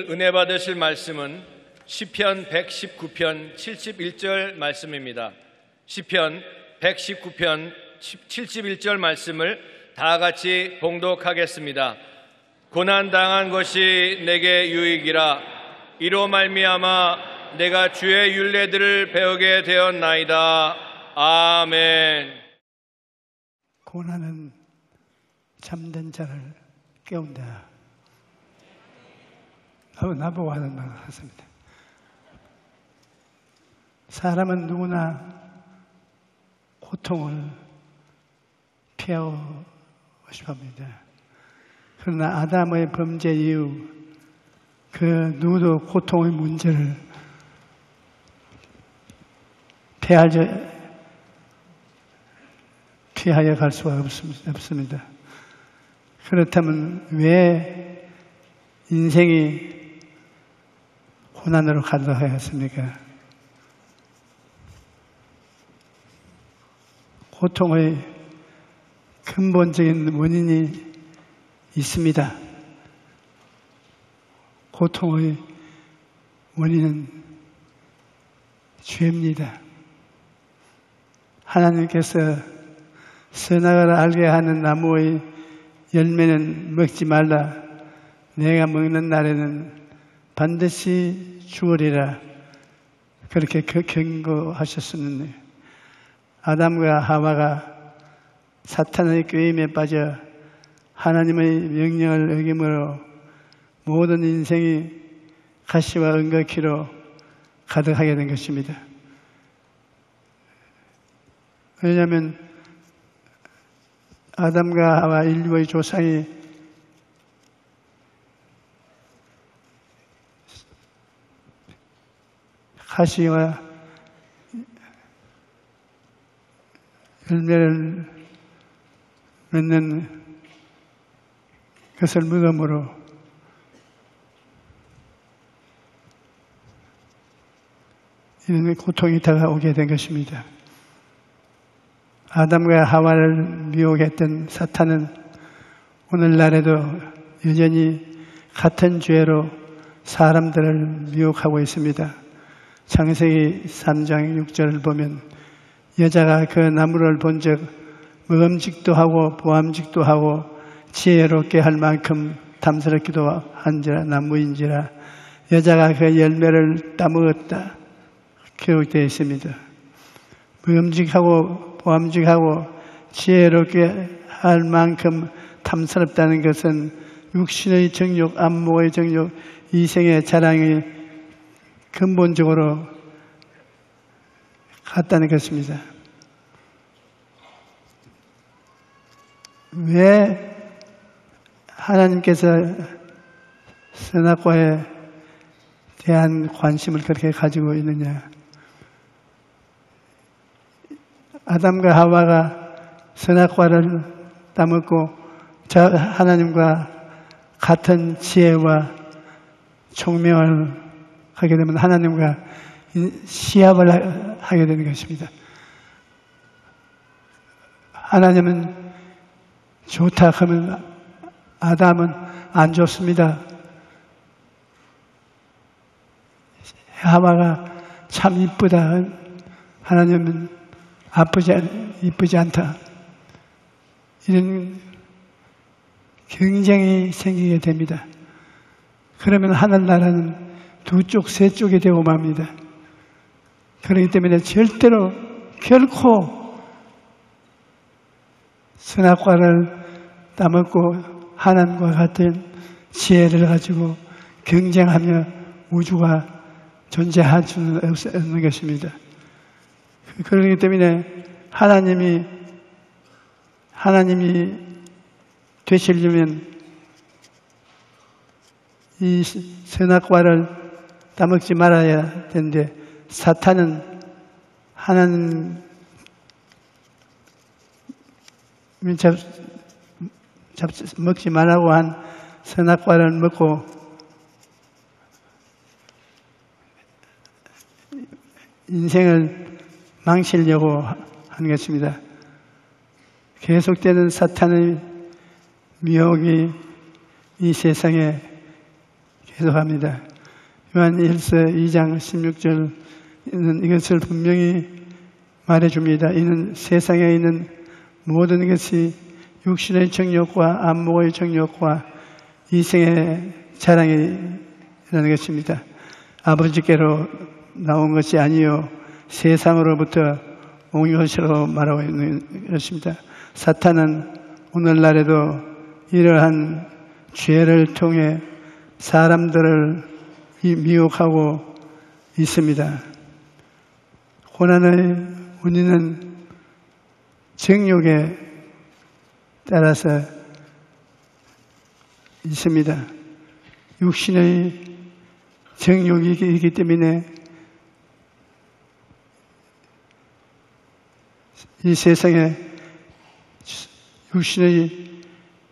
오늘 은혜 받으실 말씀은 시편 119편 71절 말씀입니다. 시편 119편 71절 말씀을 다 같이 봉독하겠습니다. 고난당한 것이 내게 유익이라. 이로 말미암아 내가 주의 율례들을 배우게 되었나이다. 아멘. 고난은 잠든 자를 깨운다. 나보고 하는 말 같습니다. 사람은 누구나 고통을 피하고 싶어합니다. 그러나 아담의 범죄 이후 그 누구도 고통의 문제를 피하여 갈 수가 없습니다. 그렇다면 왜 인생이 고난으로 가도록 하였습니까? 고통의 근본적인 원인이 있습니다. 고통의 원인은 죄입니다. 하나님께서 선악을 알게 하는 나무의 열매는 먹지 말라. 내가 먹는 날에는 반드시 죽으리라. 그렇게 경고하셨었는데 아담과 하와가 사탄의 꾀임에 빠져 하나님의 명령을 어김으로 모든 인생이 가시와 은거키로 가득하게 된 것입니다. 왜냐하면 아담과 하와 인류의 조상이 가시와 열매를 맺는 것을 먹음으로 이런 고통이 다가오게 된 것입니다. 아담과 하와를 미혹했던 사탄은 오늘날에도 여전히 같은 죄로 사람들을 미혹하고 있습니다. 창세기 3장 6절을 보면 여자가 그 나무를 본즉 먹음직도 하고 보암직도 하고 지혜롭게 할 만큼 탐스럽기도 한지라 나무인지라 여자가 그 열매를 따먹었다 기록되어 있습니다. 먹음직하고 보암직하고 지혜롭게 할 만큼 탐스럽다는 것은 육신의 정욕, 안목의 정욕, 이생의 자랑이 근본적으로 같다는 것입니다. 왜 하나님께서 선악과에 대한 관심을 그렇게 가지고 있느냐? 아담과 하와가 선악과를 따먹고 하나님과 같은 지혜와 총명을 하게 되면 하나님과 시합을 하게 되는 것입니다. 하나님은 좋다 하면 아담은 안 좋습니다. 하와가 참 이쁘다. 하나님은 이쁘지 않다. 이런 경쟁이 생기게 됩니다. 그러면 하늘나라는 두 쪽, 세 쪽이 되고 맙니다. 그렇기 때문에 절대로 결코 선악과를 따먹고 하나님과 같은 지혜를 가지고 경쟁하며 우주가 존재할 수는 없는 것입니다. 그렇기 때문에 하나님이 되시려면 이 선악과를 따먹지 말아야 되는데 사탄은 하나님 먹지 말라고 한 선악과를 먹고 인생을 망치려고 하는 것입니다. 계속되는 사탄의 미혹이 이 세상에 계속합니다. 요한 1서 2장 16절은 이것을 분명히 말해줍니다. 이는 세상에 있는 모든 것이 육신의 정욕과 안목의 정욕과 이생의 자랑이라는 것입니다. 아버지께로 나온 것이 아니요 세상으로부터 온 것이라고 말하고 있는 것입니다. 사탄은 오늘날에도 이러한 죄를 통해 사람들을 미혹하고 있습니다. 고난의 원인은 정욕에 따라서 있습니다. 육신의 정욕이 있기 때문에 이 세상에 육신의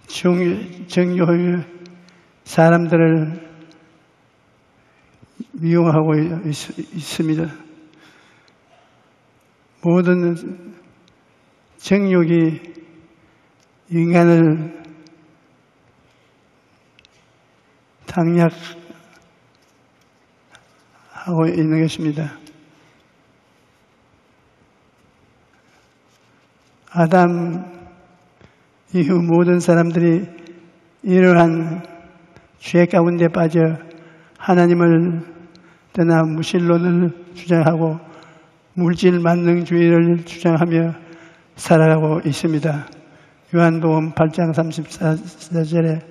정욕이 사람들을 미용하고 있습니다. 모든 정욕이 인간을 당략하고 있는 것입니다. 아담 이후 모든 사람들이 이러한 죄 가운데 빠져 하나님을 떠나 무신론을 주장하고 물질 만능주의를 주장하며 살아가고 있습니다. 요한복음 8장 34절에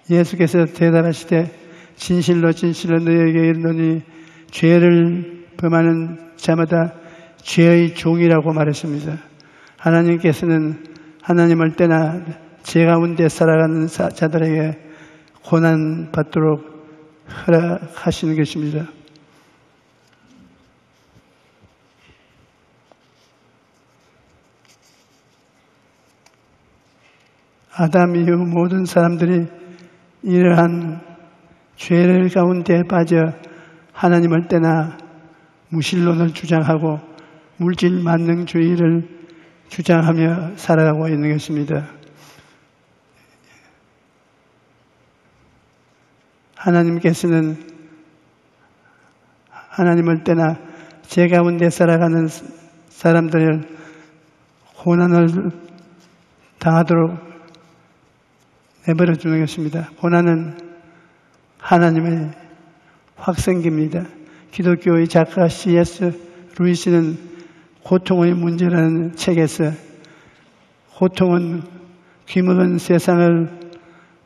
예수께서 대답하시되 진실로 진실로 너희에게 이르노니 죄를 범하는 자마다 죄의 종이라고 말했습니다. 하나님께서는 하나님을 떠나 죄 가운데 살아가는 자들에게 고난 받도록 허락하시는 것입니다. 아담 이후 모든 사람들이 이러한 죄를 가운데 빠져 하나님을 떠나 무신론을 주장하고 물질 만능주의를 주장하며 살아가고 있는 것입니다. 하나님께서는 하나님을 떠나 죄 가운데 살아가는 사람들을 고난을 당하도록 내버려 두는 것입니다. 고난은 하나님의 확성기입니다. 기독교의 작가 C.S. 루이스는 고통의 문제라는 책에서 고통은 귀먹은 세상을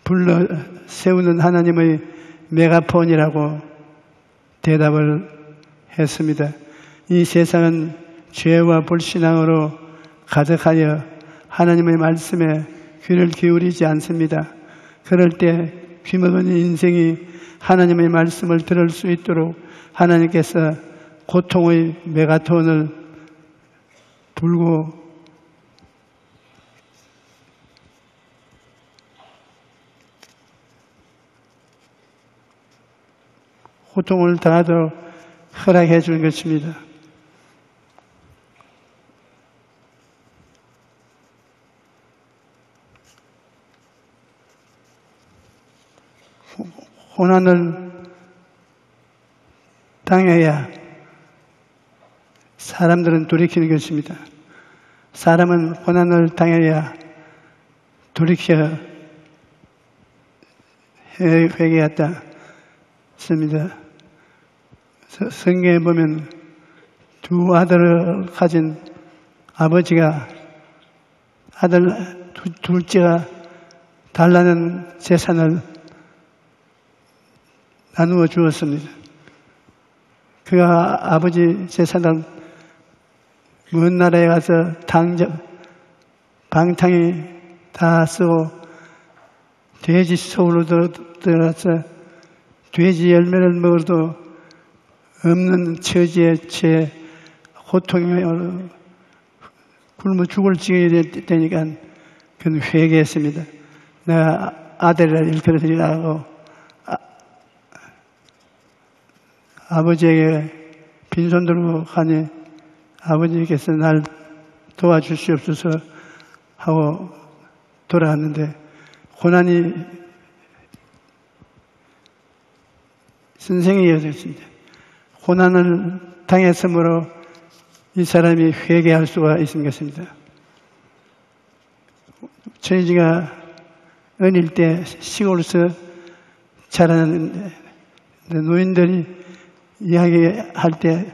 불러 세우는 하나님의 메가폰이라고 대답을 했습니다. 이 세상은 죄와 불신앙으로 가득하여 하나님의 말씀에 귀를 기울이지 않습니다. 그럴 때 귀먹은 인생이 하나님의 말씀을 들을 수 있도록 하나님께서 고통의 메가톤을 불고 고통을 당하도록 허락해 준 것입니다. 고난을 당해야 사람들은 돌이키는 것입니다. 사람은 고난을 당해야 돌이켜 회개했다 씁니다. 성경에 보면 두 아들을 가진 아버지가 아들 둘째가 달라는 재산을 나누어 주었습니다. 그가 아버지 재산을 먼 나라에 가서 방탕히 다 쓰고 돼지 소로 들어가서 돼지 열매를 먹어도 없는 처지에 채 고통에 굶어 죽을 지경이 되니까 그는 회개했습니다. 내가 아들을 일컬어드리라고 아버지에게 빈손 들고 가니 아버지께서 날 도와주시옵소서 하고 돌아왔는데 고난이 선생이었습니다. 고난을 당했으므로 이 사람이 회개할 수가 있는 것입니다. 저희가 어릴 때 시골에서 자라는 노인들이 이야기할 때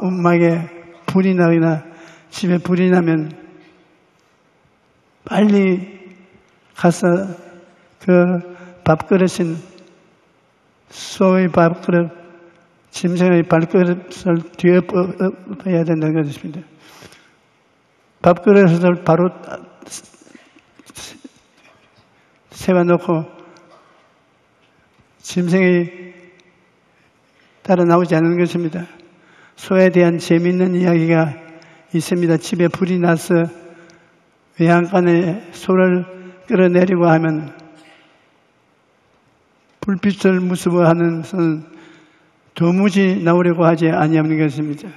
음막에 불이 나거나 집에 불이 나면 빨리 가서 그 밥그릇인 소의 밥그릇, 짐승의 발그릇을 뒤에 엎어야 된다는 것입니다. 밥그릇을 바로 세워놓고 짐승이 따라 나오지 않는 것입니다. 소에 대한 재미있는 이야기가 있습니다. 집에 불이 나서 외양간에 소를 끌어내리고 하면 불빛을 무서워하는 소는 도무지 나오려고 하지 아니하는 것입니다.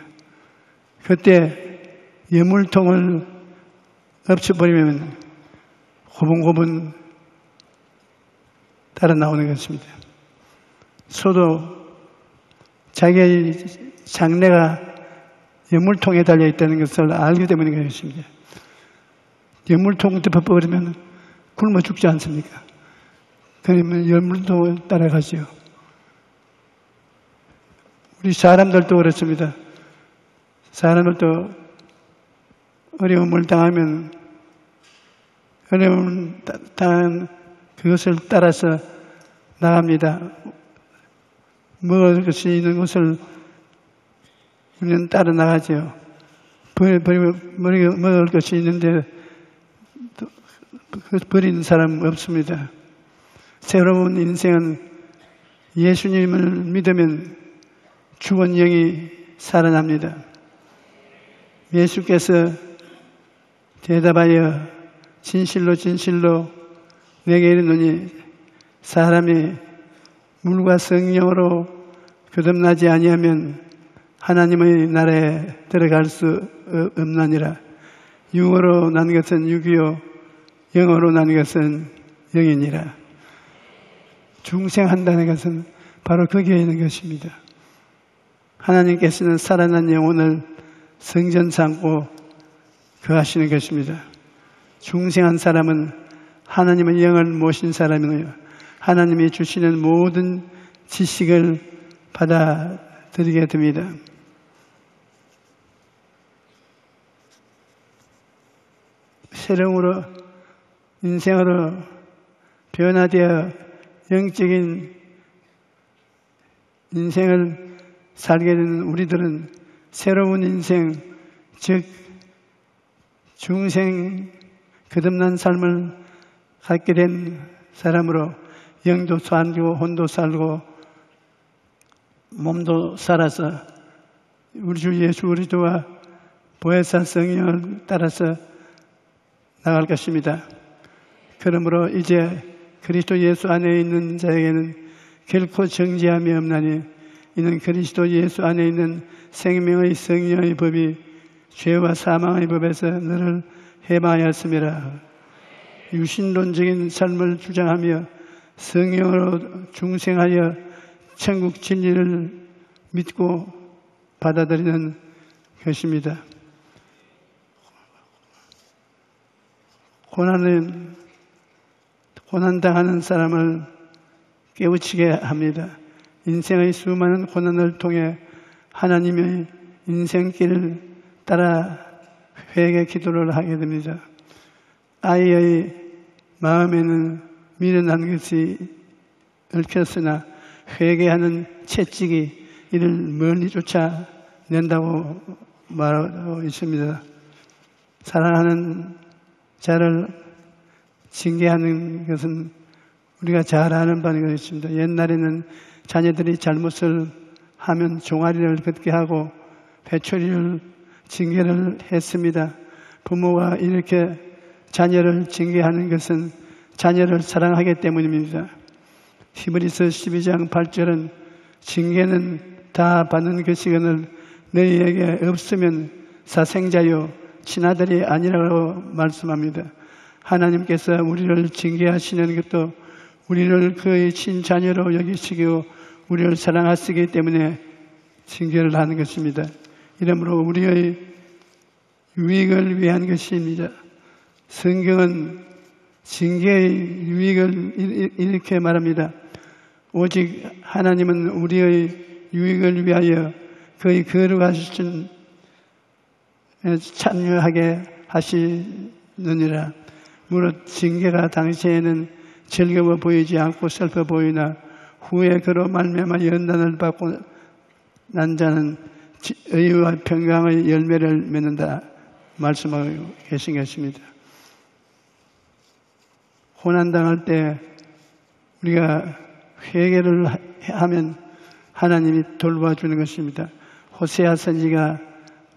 그때 예물통을 엎쳐버리면 고분고분 따라 나오는 것입니다. 소도 자기의 장래가 예물통에 달려있다는 것을 알기 때문인 것입니다. 예물통 덮어버리면 굶어 죽지 않습니까? 그러면 예물통을 따라가지요. 우리 사람들도 그렇습니다. 사람들도 어려움을 당하면 어려움을 당한 그것을 따라서 나갑니다. 먹을 것이 있는 것을 우리는 따라 나가죠. 먹을 것이 있는데 버리는 사람 없습니다. 새로운 인생은 예수님을 믿으면 죽은 영이 살아납니다. 예수께서 대답하여 진실로 진실로 내게 이르노니 사람이 물과 성령으로 거듭나지 아니하면 하나님의 나라에 들어갈 수 없나니라. 육으로 난 것은 육이요 영으로 난 것은 영이니라. 중생한다는 것은 바로 거기에 있는 것입니다. 하나님께서는 살아난 영혼을 성전 삼고 거하시는 것입니다. 중생한 사람은 하나님의 영을 모신 사람이고요. 하나님이 주시는 모든 지식을 받아들이게 됩니다. 새로운 인생으로 변화되어 영적인 인생을 살게 되는 우리들은 새로운 인생, 즉 중생 거듭난 삶을 갖게 된 사람으로 영도 살고 혼도 살고 몸도 살아서 우리 주 예수 그리스도와 보혜사 성령을 따라서 나갈 것입니다. 그러므로 이제 그리스도 예수 안에 있는 자에게는 결코 정죄함이 없나니 이는 그리스도 예수 안에 있는 생명의 성령의 법이 죄와 사망의 법에서 너를 해방하였음이라. 유신론적인 삶을 주장하며 성령으로 중생하여 천국 진리를 믿고 받아들이는 것입니다. 고난당하는 사람을 깨우치게 합니다. 인생의 수많은 고난을 통해 하나님의 인생길을 따라 회개 기도를 하게 됩니다. 아이의 마음에는 미련한 것이 얽혔으나 회개하는 채찍이 이를 멀리 쫓아낸다고 말하고 있습니다. 사랑하는 자를 징계하는 것은 우리가 잘 아는 바인 것입니다. 옛날에는 자녀들이 잘못을 하면 종아리를 걷게 하고 회초리를 징계를 했습니다. 부모가 이렇게 자녀를 징계하는 것은 자녀를 사랑하기 때문입니다. 히브리서 12장 8절은 징계는 다 받는 것이거늘 너희에게 없으면 사생자요 친아들이 아니라고 말씀합니다. 하나님께서 우리를 징계하시는 것도 우리를 그의 친자녀로 여기시고 우리를 사랑하시기 때문에 징계를 하는 것입니다. 이러므로 우리의 유익을 위한 것입니다. 성경은 징계의 유익을 이렇게 말합니다. 오직 하나님은 우리의 유익을 위하여 그의 거룩하신 참여하게 하시느니라. 무릇 징계가 당시에는 즐거워 보이지 않고 슬퍼 보이나 후에 그로 말미암아 연단을 받고 난 자는 의와 평강의 열매를 맺는다 말씀하고 계신 것입니다. 고난당할 때 우리가 회개를 하면 하나님이 돌봐주는 것입니다. 호세아 선지가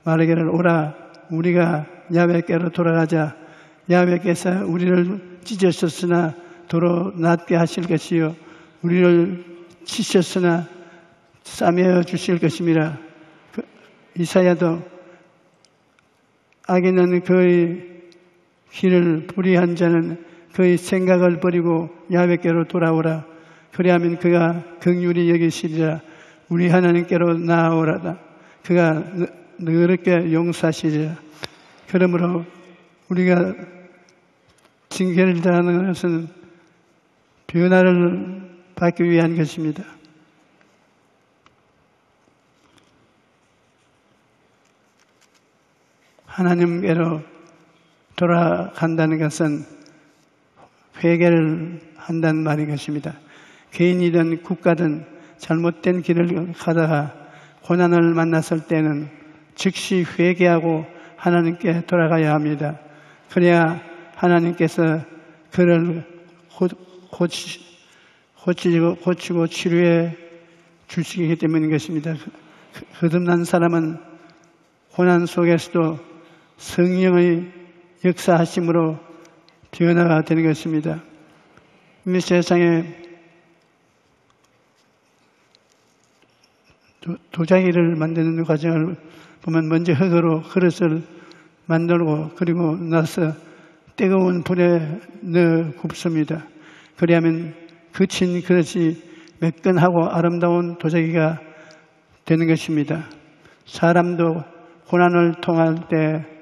말하기를 오라 우리가 야훼께로 돌아가자. 야훼께서 우리를 찢으셨으나 도로 낫게 하실 것이요 우리를 치셨으나 싸매어 주실 것임이라. 이사야도 악인은 그의 길을 불의한 자는 그의 생각을 버리고 야훼께로 돌아오라. 그리하면 그가 긍휼히 여기시리라. 우리 하나님께로 나아오라다. 그가 너그럽게 용서하시리라. 그러므로 우리가 징계를 당하는 것은 변화를 받기 위한 것입니다. 하나님께로 돌아간다는 것은 회개를 한다는 말인 것입니다. 개인이든 국가든 잘못된 길을 가다가 고난을 만났을 때는 즉시 회개하고 하나님께 돌아가야 합니다. 그래야 하나님께서 그를 고치고 치료해 주시기 때문인 것입니다. 거듭난 사람은 고난 속에서도 성령의 역사하심으로 변화가 되는 것입니다. 이 세상에 도자기를 만드는 과정을 보면 먼저 흙으로 그릇을 만들고 그리고 나서 뜨거운 불에 넣어 굽습니다. 그리하면 거친 그릇이 매끈하고 아름다운 도자기가 되는 것입니다. 사람도 고난을 통할 때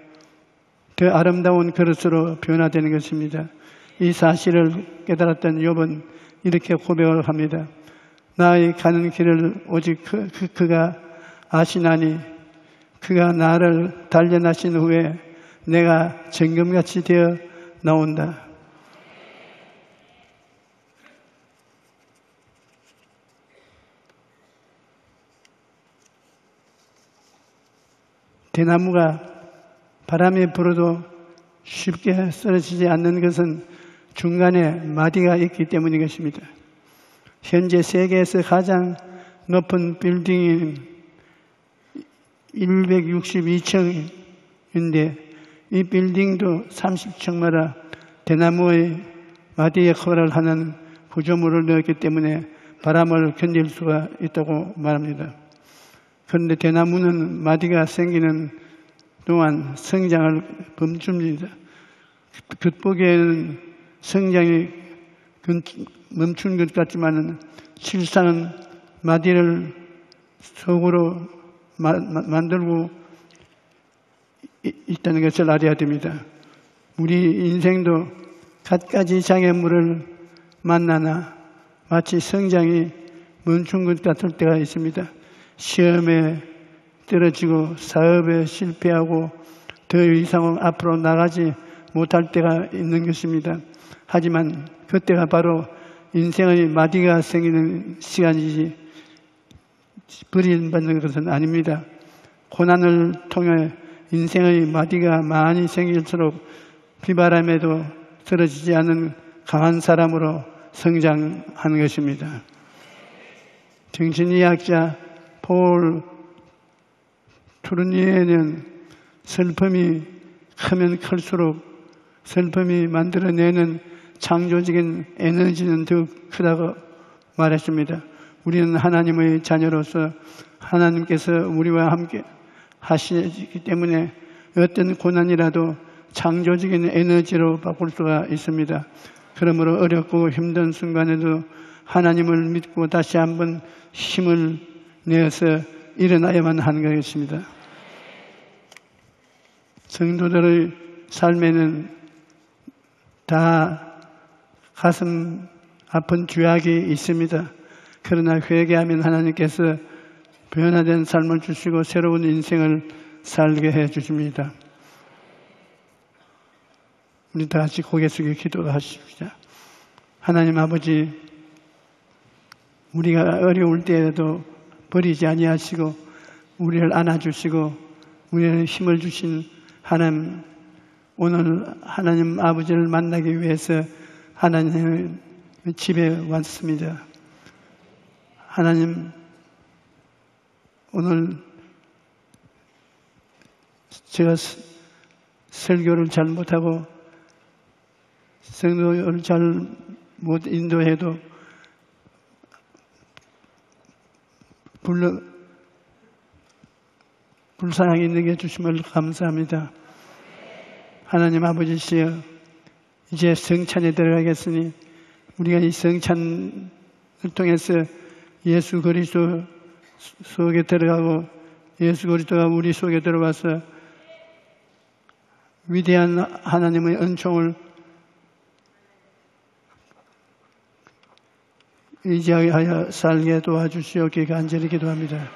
더 아름다운 그릇으로 변화되는 것입니다. 이 사실을 깨달았던 욥은 이렇게 고백을 합니다. 나의 가는 길을 오직 그가 아시나니 그가 나를 단련하신 후에 내가 정금같이 되어 나온다. 대나무가 바람이 불어도 쉽게 쓰러지지 않는 것은 중간에 마디가 있기 때문인 것입니다. 현재 세계에서 가장 높은 빌딩인 162층인데 이 빌딩도 30층마다 대나무의 마디 역할을 하는 구조물을 넣었기 때문에 바람을 견딜 수가 있다고 말합니다. 그런데 대나무는 마디가 생기는 동안 성장을 멈춥니다. 겉보기에는 성장이 멈춘 것 같지만 실상은 마디를 속으로 만들고 있다는 것을 알아야 됩니다. 우리 인생도 갖가지 장애물을 만나나 마치 성장이 멈춘 것 같을 때가 있습니다. 시험에 떨어지고 사업에 실패하고 더 이상 앞으로 나가지 못할 때가 있는 것입니다. 하지만 그때가 바로 인생의 마디가 생기는 시간이지 버림받는 것은 아닙니다. 고난을 통해 인생의 마디가 많이 생길수록 비바람에도 쓰러지지 않는 강한 사람으로 성장하는 것입니다. 정신의학자 폴 투르니에는 슬픔이 크면 클수록 슬픔이 만들어내는 창조적인 에너지는 더 크다고 말했습니다. 우리는 하나님의 자녀로서 하나님께서 우리와 함께 하시기 때문에 어떤 고난이라도 창조적인 에너지로 바꿀 수가 있습니다. 그러므로 어렵고 힘든 순간에도 하나님을 믿고 다시 한번 힘을 내어서 일어나야만 하는 것입니다. 성도들의 삶에는 다 가슴 아픈 죄악이 있습니다. 그러나 회개하면 하나님께서 변화된 삶을 주시고 새로운 인생을 살게 해 주십니다. 우리 다 같이 고개 숙여 기도하십시다. 하나님 아버지, 우리가 어려울 때에도 버리지 아니하시고 우리를 안아주시고 우리를 힘을 주신 하나님, 오늘 하나님 아버지를 만나기 위해서 하나님의 집에 왔습니다. 하나님, 오늘 제가 설교를 잘 못하고 성도를 잘 못 인도해도 불쌍하게 있는 게 주심을 감사합니다. 하나님 아버지시여, 이제 성찬에 들어가겠으니 우리가 이 성찬을 통해서 예수 그리스도 속에 들어가고 예수 그리스도가 우리 속에 들어가서 위대한 하나님의 은총을 의지하여 살게 도와주시옵기를 간절히 기도합니다.